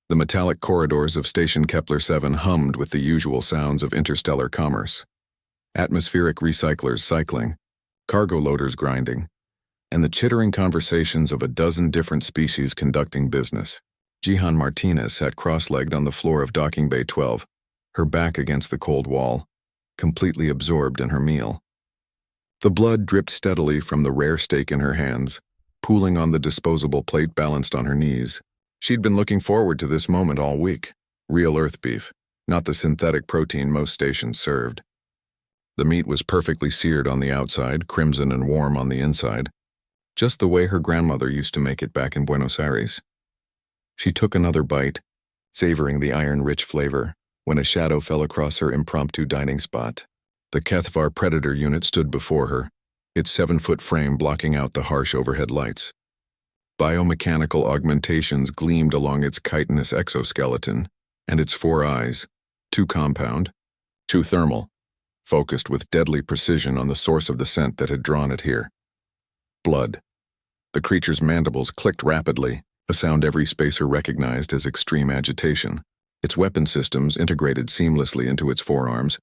The metallic corridors of Station Kepler 7 hummed with the usual sounds of interstellar commerce. Atmospheric recyclers cycling, cargo loaders grinding, and the chittering conversations of a dozen different species conducting business. Jihan Martinez sat cross-legged on the floor of Docking Bay 12, her back against the cold wall, completely absorbed in her meal. The blood dripped steadily from the rare steak in her hands, pooling on the disposable plate balanced on her knees. She'd been looking forward to this moment all week. Real Earth beef, not the synthetic protein most stations served. The meat was perfectly seared on the outside, crimson and warm on the inside, just the way her grandmother used to make it back in Buenos Aires. She took another bite, savoring the iron-rich flavor, when a shadow fell across her impromptu dining spot. The Kethvar Predator unit stood before her, its 7-foot frame blocking out the harsh overhead lights. Biomechanical augmentations gleamed along its chitinous exoskeleton, and its 4 eyes, 2 compound, 2 thermal, focused with deadly precision on the source of the scent that had drawn it here. Blood. The creature's mandibles clicked rapidly, a sound every spacer recognized as extreme agitation. Its weapon systems, integrated seamlessly into its forearms,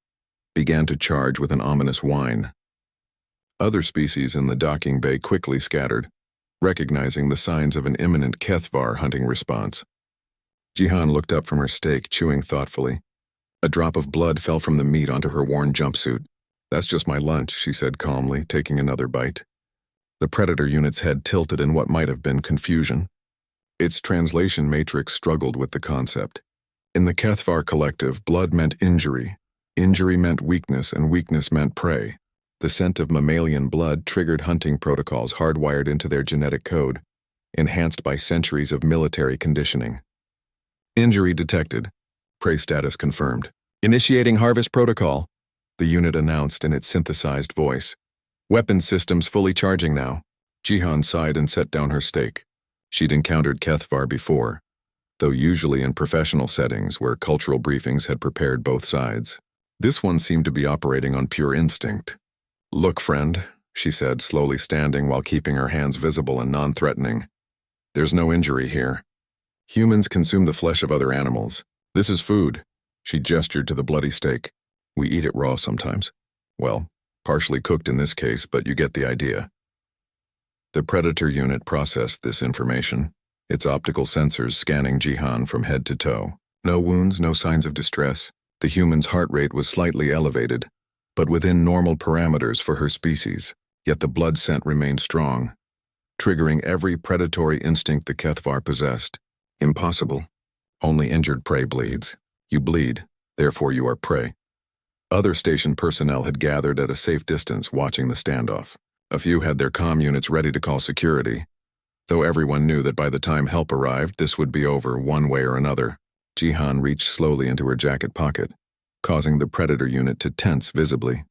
began to charge with an ominous whine. Other species in the docking bay quickly scattered, recognizing the signs of an imminent Kethvar hunting response. Jihan looked up from her steak, chewing thoughtfully. A drop of blood fell from the meat onto her worn jumpsuit. "That's just my lunch," she said calmly, taking another bite. The Predator unit's head tilted in what might have been confusion. Its translation matrix struggled with the concept. In the Kethvar collective, blood meant injury. Injury meant weakness, and weakness meant prey. The scent of mammalian blood triggered hunting protocols hardwired into their genetic code, enhanced by centuries of military conditioning. Injury detected. Prey status confirmed. "Initiating harvest protocol," the unit announced in its synthesized voice. "Weapons systems fully charging now." Jihan sighed and set down her steak. She'd encountered Kethvar before, though usually in professional settings where cultural briefings had prepared both sides. This one seemed to be operating on pure instinct. "Look, friend," she said, slowly standing while keeping her hands visible and non-threatening. "There's no injury here. Humans consume the flesh of other animals. This is food." She gestured to the bloody steak. "We eat it raw sometimes. Well, partially cooked in this case, but you get the idea." The Predator unit processed this information, its optical sensors scanning Jihan from head to toe. No wounds, no signs of distress. The human's heart rate was slightly elevated, but within normal parameters for her species, yet the blood scent remained strong, triggering every predatory instinct the Kethvar possessed. Impossible. Only injured prey bleeds. You bleed, therefore you are prey. Other station personnel had gathered at a safe distance watching the standoff. A few had their comm units ready to call security, though everyone knew that by the time help arrived, this would be over one way or another. Jihan reached slowly into her jacket pocket, causing the Predator unit to tense visibly.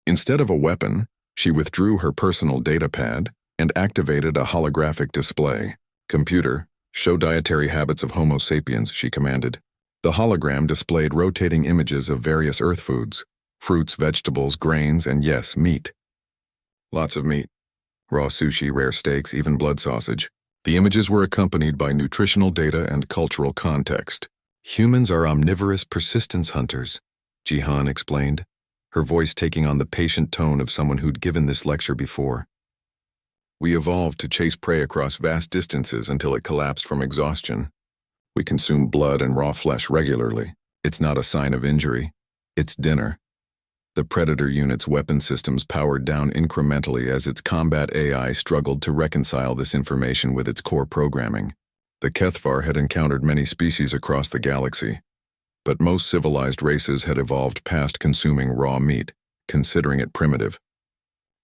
Instead of a weapon, she withdrew her personal data pad and activated a holographic display. "Computer, show dietary habits of Homo sapiens," she commanded. The hologram displayed rotating images of various Earth foods, fruits, vegetables, grains, and yes, meat. Lots of meat. Raw sushi, rare steaks, even blood sausage. The images were accompanied by nutritional data and cultural context. "Humans are omnivorous persistence hunters," Jihan explained, her voice taking on the patient tone of someone who'd given this lecture before. "We evolved to chase prey across vast distances until it collapsed from exhaustion. We consume blood and raw flesh regularly. It's not a sign of injury. It's dinner." The Predator unit's weapon systems powered down incrementally as its combat AI struggled to reconcile this information with its core programming. The Kethvar had encountered many species across the galaxy, but most civilized races had evolved past consuming raw meat, considering it primitive.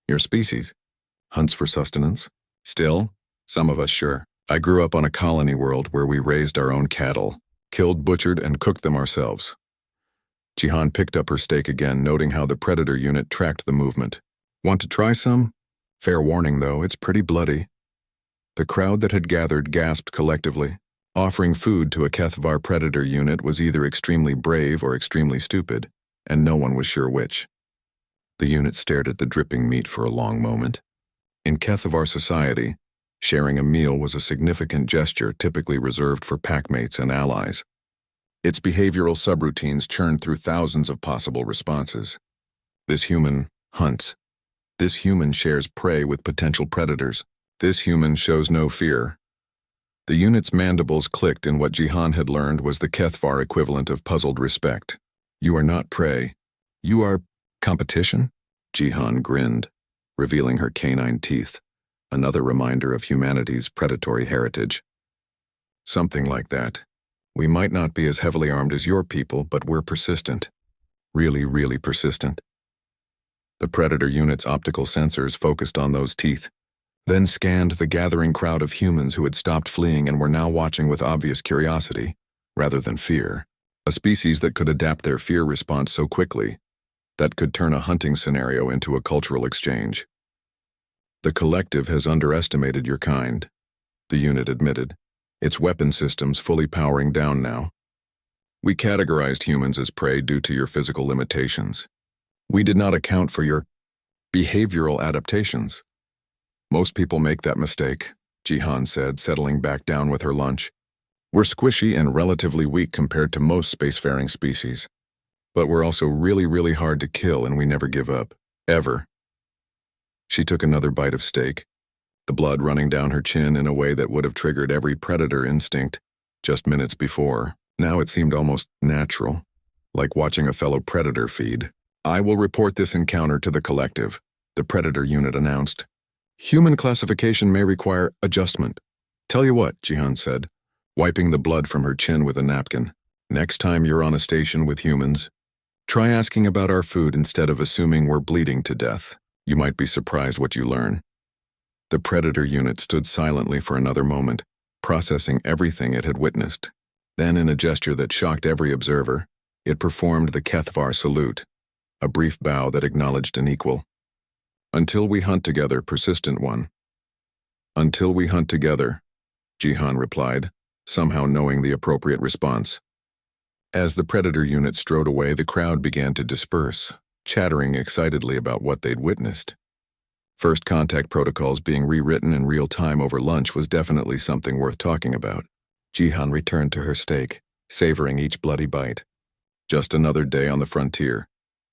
"Your species hunts for sustenance? Still, some of us sure. I grew up on a colony world where we raised our own cattle, killed, butchered, and cooked them ourselves." Jihan picked up her steak again, noting how the Predator unit tracked the movement. "Want to try some? Fair warning, though, it's pretty bloody." The crowd that had gathered gasped collectively. Offering food to a Kethvar Predator unit was either extremely brave or extremely stupid, and no one was sure which. The unit stared at the dripping meat for a long moment. In Kethvar society, Sharing a meal was a significant gesture typically reserved for packmates and allies. Its behavioral subroutines churned through thousands of possible responses. This human hunts. This human shares prey with potential predators. This human shows no fear. The unit's mandibles clicked in what Jihan had learned was the Kethvar equivalent of puzzled respect. You are not prey. You are competition? Jihan grinned, revealing her canine teeth, another reminder of humanity's predatory heritage. Something like that. We might not be as heavily armed as your people, but we're persistent. Really, really persistent. The Predator unit's optical sensors focused on those teeth, then scanned the gathering crowd of humans who had stopped fleeing and were now watching with obvious curiosity, rather than fear. A species that could adapt their fear response so quickly, that could turn a hunting scenario into a cultural exchange. The collective has underestimated your kind, the unit admitted, its weapon systems fully powering down now. We categorized humans as prey due to your physical limitations. We did not account for your behavioral adaptations. Most people make that mistake, Jihan said, settling back down with her lunch. We're squishy and relatively weak compared to most spacefaring species. But we're also really, really hard to kill, and we never give up. Ever. She took another bite of steak, the blood running down her chin in a way that would have triggered every predator instinct just minutes before. Now it seemed almost natural, like watching a fellow predator feed. I will report this encounter to the collective, the Predator unit announced. Human classification may require adjustment. Tell you what, Jihan said, wiping the blood from her chin with a napkin. Next time you're on a station with humans, try asking about our food instead of assuming we're bleeding to death. You might be surprised what you learn. The Predator unit stood silently for another moment, processing everything it had witnessed. Then, in a gesture that shocked every observer, it performed the Kethvar salute, a brief bow that acknowledged an equal. Until we hunt together, persistent one. Until we hunt together, Jihan replied, somehow knowing the appropriate response. As the Predator unit strode away, the crowd began to disperse, chattering excitedly about what they'd witnessed. First contact protocols being rewritten in real time over lunch was definitely something worth talking about. Jihan returned to her steak, savoring each bloody bite. Just another day on the frontier,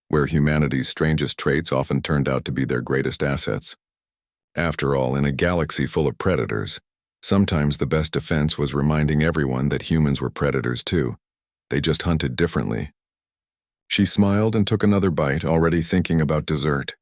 where humanity's strangest traits often turned out to be their greatest assets. After all, in a galaxy full of predators, sometimes the best defense was reminding everyone that humans were predators too. They just hunted differently. She smiled and took another bite, already thinking about dessert.